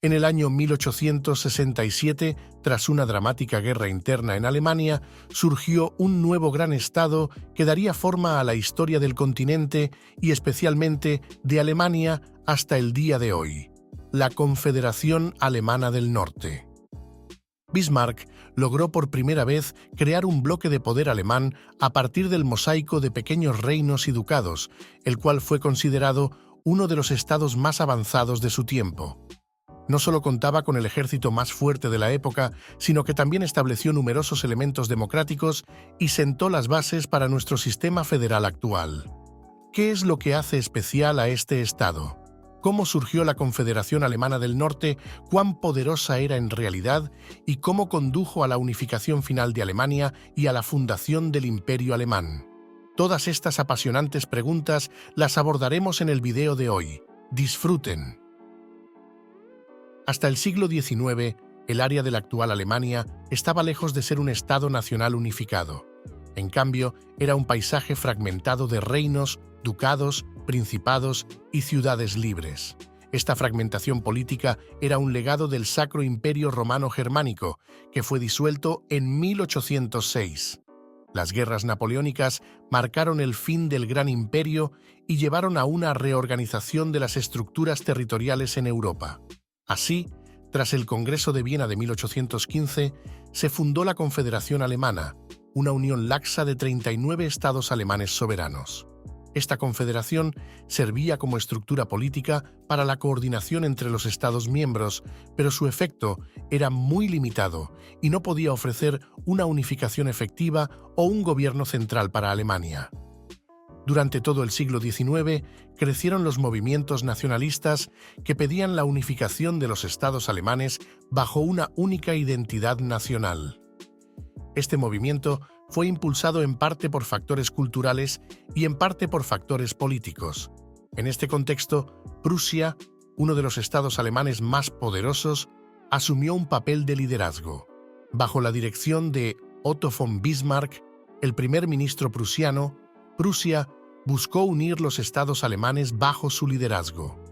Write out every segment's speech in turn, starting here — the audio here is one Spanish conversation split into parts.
En el año 1867, tras una dramática guerra interna en Alemania, surgió un nuevo gran estado que daría forma a la historia del continente y especialmente de Alemania hasta el día de hoy: la Confederación Alemana del Norte. Bismarck logró por primera vez crear un bloque de poder alemán a partir del mosaico de pequeños reinos y ducados, el cual fue considerado uno de los estados más avanzados de su tiempo. No solo contaba con el ejército más fuerte de la época, sino que también estableció numerosos elementos democráticos y sentó las bases para nuestro sistema federal actual. ¿Qué es lo que hace especial a este estado? ¿Cómo surgió la Confederación Alemana del Norte? ¿Cuán poderosa era en realidad? ¿Y cómo condujo a la unificación final de Alemania y a la fundación del Imperio Alemán? Todas estas apasionantes preguntas las abordaremos en el video de hoy. ¡Disfruten! Hasta el siglo XIX, el área de la actual Alemania estaba lejos de ser un Estado nacional unificado. En cambio, era un paisaje fragmentado de reinos, ducados, principados y ciudades libres. Esta fragmentación política era un legado del Sacro Imperio Romano Germánico, que fue disuelto en 1806. Las guerras napoleónicas marcaron el fin del Gran Imperio y llevaron a una reorganización de las estructuras territoriales en Europa. Así, tras el Congreso de Viena de 1815, se fundó la Confederación Alemana, una unión laxa de 39 estados alemanes soberanos. Esta confederación servía como estructura política para la coordinación entre los estados miembros, pero su efecto era muy limitado y no podía ofrecer una unificación efectiva o un gobierno central para Alemania. Durante todo el siglo XIX crecieron los movimientos nacionalistas que pedían la unificación de los estados alemanes bajo una única identidad nacional. Este movimiento fue impulsado en parte por factores culturales y en parte por factores políticos. En este contexto, Prusia, uno de los estados alemanes más poderosos, asumió un papel de liderazgo. Bajo la dirección de Otto von Bismarck, el primer ministro prusiano, Prusia buscó unir los estados alemanes bajo su liderazgo.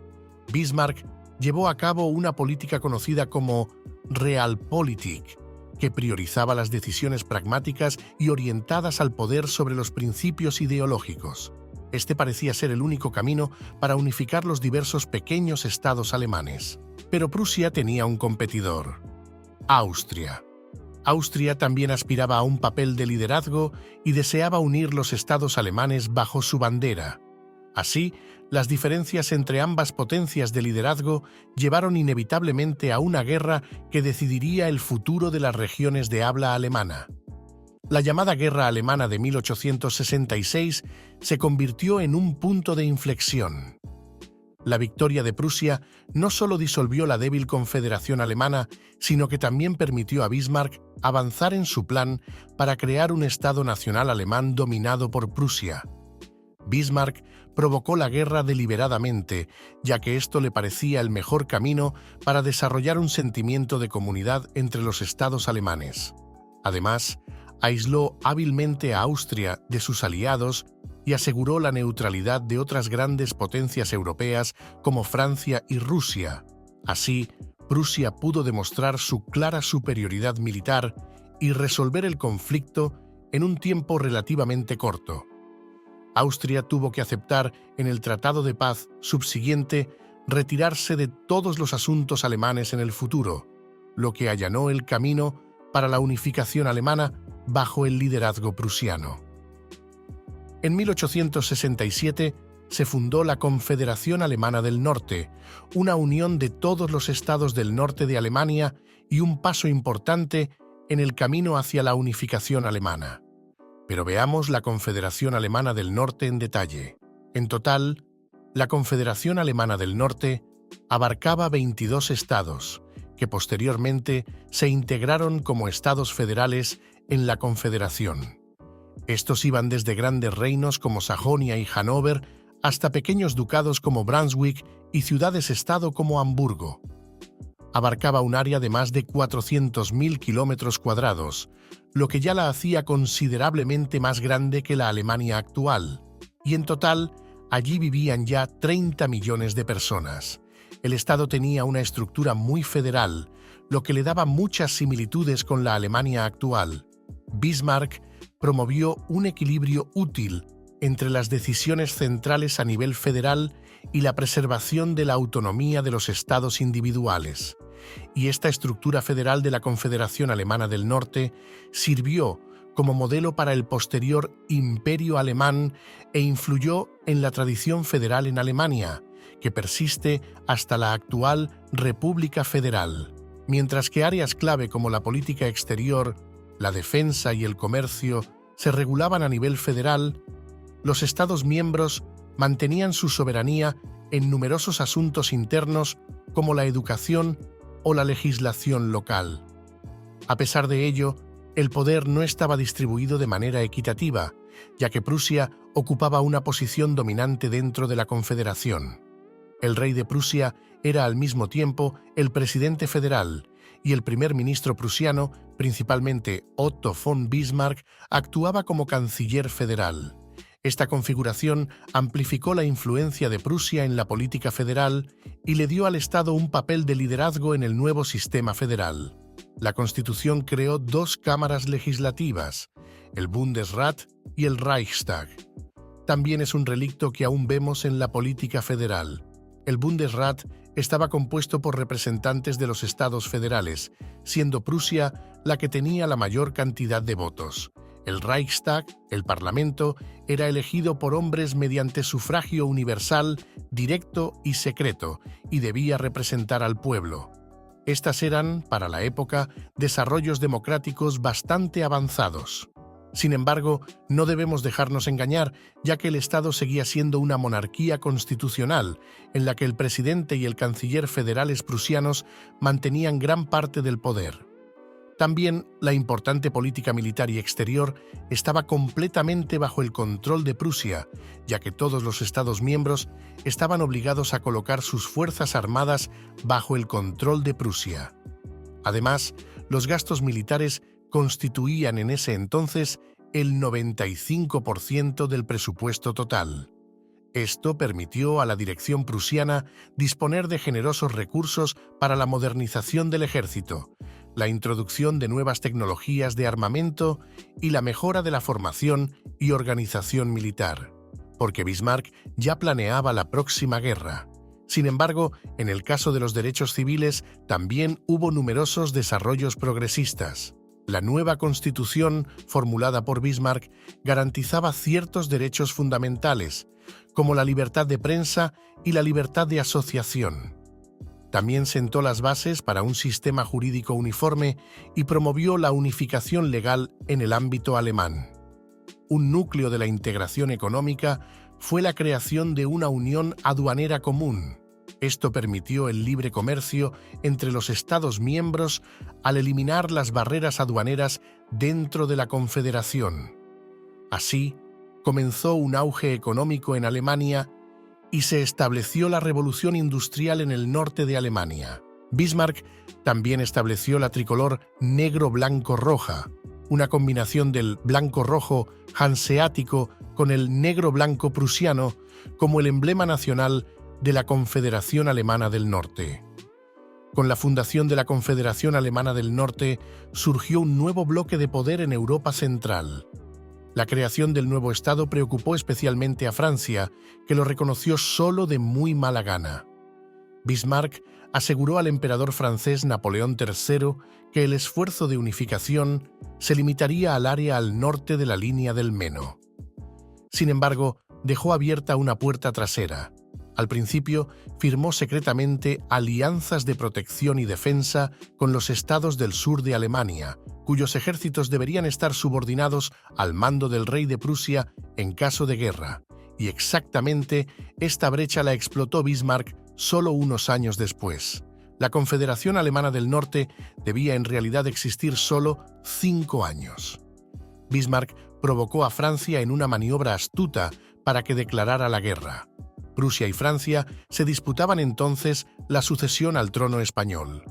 Bismarck llevó a cabo una política conocida como Realpolitik, que priorizaba las decisiones pragmáticas y orientadas al poder sobre los principios ideológicos. Este parecía ser el único camino para unificar los diversos pequeños estados alemanes. Pero Prusia tenía un competidor: Austria. Austria también aspiraba a un papel de liderazgo y deseaba unir los estados alemanes bajo su bandera. Así, las diferencias entre ambas potencias de liderazgo llevaron inevitablemente a una guerra que decidiría el futuro de las regiones de habla alemana. La llamada Guerra Alemana de 1866 se convirtió en un punto de inflexión. La victoria de Prusia no solo disolvió la débil Confederación Alemana, sino que también permitió a Bismarck avanzar en su plan para crear un Estado nacional alemán dominado por Prusia. Bismarck provocó la guerra deliberadamente, ya que esto le parecía el mejor camino para desarrollar un sentimiento de comunidad entre los estados alemanes. Además, aisló hábilmente a Austria de sus aliados y aseguró la neutralidad de otras grandes potencias europeas como Francia y Rusia. Así, Prusia pudo demostrar su clara superioridad militar y resolver el conflicto en un tiempo relativamente corto. Austria tuvo que aceptar en el Tratado de Paz subsiguiente retirarse de todos los asuntos alemanes en el futuro, lo que allanó el camino para la unificación alemana bajo el liderazgo prusiano. En 1867 se fundó la Confederación Alemana del Norte, una unión de todos los estados del norte de Alemania y un paso importante en el camino hacia la unificación alemana. Pero veamos la Confederación Alemana del Norte en detalle. En total, la Confederación Alemana del Norte abarcaba 22 estados, que posteriormente se integraron como estados federales en la Confederación. Estos iban desde grandes reinos como Sajonia y Hannover hasta pequeños ducados como Brunswick y ciudades-estado como Hamburgo. Abarcaba un área de más de 400.000 kilómetros cuadrados, lo que ya la hacía considerablemente más grande que la Alemania actual, y en total allí vivían ya 30 millones de personas. El Estado tenía una estructura muy federal, lo que le daba muchas similitudes con la Alemania actual. Bismarck promovió un equilibrio útil entre las decisiones centrales a nivel federal y la preservación de la autonomía de los estados individuales. Y esta estructura federal de la Confederación Alemana del Norte sirvió como modelo para el posterior Imperio Alemán e influyó en la tradición federal en Alemania, que persiste hasta la actual República Federal. Mientras que áreas clave como la política exterior, la defensa y el comercio se regulaban a nivel federal, los Estados miembros mantenían su soberanía en numerosos asuntos internos como la educación o la legislación local. A pesar de ello, el poder no estaba distribuido de manera equitativa, ya que Prusia ocupaba una posición dominante dentro de la Confederación. El rey de Prusia era al mismo tiempo el presidente federal y el primer ministro prusiano, principalmente Otto von Bismarck, actuaba como canciller federal. Esta configuración amplificó la influencia de Prusia en la política federal y le dio al Estado un papel de liderazgo en el nuevo sistema federal. La Constitución creó dos cámaras legislativas, el Bundesrat y el Reichstag. También es un relicto que aún vemos en la política federal. El Bundesrat estaba compuesto por representantes de los estados federales, siendo Prusia la que tenía la mayor cantidad de votos. El Reichstag, el Parlamento, era elegido por hombres mediante sufragio universal, directo y secreto, y debía representar al pueblo. Estas eran, para la época, desarrollos democráticos bastante avanzados. Sin embargo, no debemos dejarnos engañar, ya que el Estado seguía siendo una monarquía constitucional, en la que el presidente y el canciller federales prusianos mantenían gran parte del poder. También la importante política militar y exterior estaba completamente bajo el control de Prusia, ya que todos los Estados miembros estaban obligados a colocar sus fuerzas armadas bajo el control de Prusia. Además, los gastos militares constituían en ese entonces el 95% del presupuesto total. Esto permitió a la dirección prusiana disponer de generosos recursos para la modernización del ejército, la introducción de nuevas tecnologías de armamento y la mejora de la formación y organización militar, porque Bismarck ya planeaba la próxima guerra. Sin embargo, en el caso de los derechos civiles también hubo numerosos desarrollos progresistas. La nueva Constitución, formulada por Bismarck, garantizaba ciertos derechos fundamentales, como la libertad de prensa y la libertad de asociación. También sentó las bases para un sistema jurídico uniforme y promovió la unificación legal en el ámbito alemán. Un núcleo de la integración económica fue la creación de una unión aduanera común. Esto permitió el libre comercio entre los Estados miembros al eliminar las barreras aduaneras dentro de la Confederación. Así, comenzó un auge económico en Alemania y se estableció la revolución industrial en el norte de Alemania. Bismarck también estableció la tricolor negro-blanco-roja, una combinación del blanco-rojo hanseático con el negro-blanco prusiano como el emblema nacional de la Confederación Alemana del Norte. Con la fundación de la Confederación Alemana del Norte surgió un nuevo bloque de poder en Europa Central. La creación del nuevo Estado preocupó especialmente a Francia, que lo reconoció solo de muy mala gana. Bismarck aseguró al emperador francés Napoleón III que el esfuerzo de unificación se limitaría al área al norte de la línea del Meno. Sin embargo, dejó abierta una puerta trasera. Al principio, firmó secretamente alianzas de protección y defensa con los estados del sur de Alemania, cuyos ejércitos deberían estar subordinados al mando del rey de Prusia en caso de guerra, y exactamente esta brecha la explotó Bismarck solo unos años después. La Confederación Alemana del Norte debía en realidad existir solo 5 años. Bismarck provocó a Francia en una maniobra astuta para que declarara la guerra. Prusia y Francia se disputaban entonces la sucesión al trono español.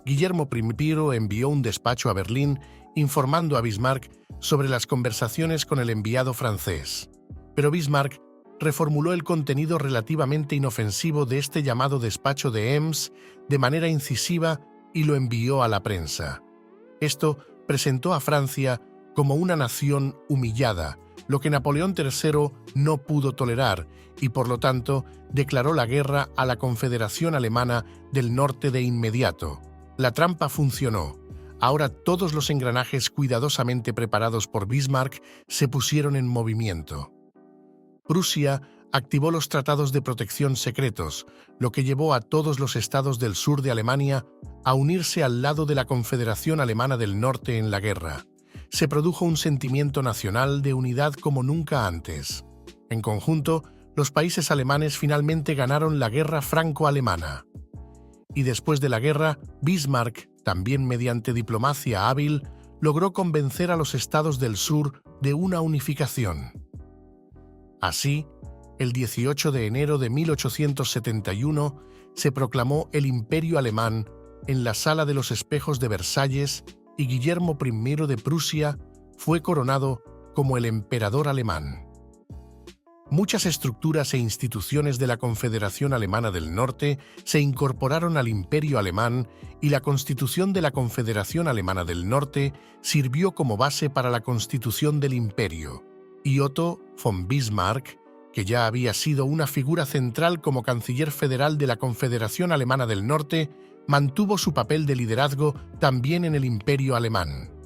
Guillermo I envió un despacho a Berlín informando a Bismarck sobre las conversaciones con el enviado francés. Pero Bismarck reformuló el contenido relativamente inofensivo de este llamado despacho de Ems de manera incisiva y lo envió a la prensa. Esto presentó a Francia como una nación humillada, lo que Napoleón III no pudo tolerar y, por lo tanto, declaró la guerra a la Confederación Alemana del Norte de inmediato. La trampa funcionó. Ahora todos los engranajes cuidadosamente preparados por Bismarck se pusieron en movimiento. Prusia activó los tratados de protección secretos, lo que llevó a todos los estados del sur de Alemania a unirse al lado de la Confederación Alemana del Norte en la guerra. Se produjo un sentimiento nacional de unidad como nunca antes. En conjunto, los países alemanes finalmente ganaron la guerra franco-alemana. Y después de la guerra, Bismarck, también mediante diplomacia hábil, logró convencer a los estados del sur de una unificación. Así, el 18 de enero de 1871 se proclamó el Imperio Alemán en la Sala de los Espejos de Versalles y Guillermo I de Prusia fue coronado como el emperador alemán. Muchas estructuras e instituciones de la Confederación Alemana del Norte se incorporaron al Imperio Alemán y la Constitución de la Confederación Alemana del Norte sirvió como base para la constitución del Imperio. Y Otto von Bismarck, que ya había sido una figura central como canciller federal de la Confederación Alemana del Norte, mantuvo su papel de liderazgo también en el Imperio Alemán.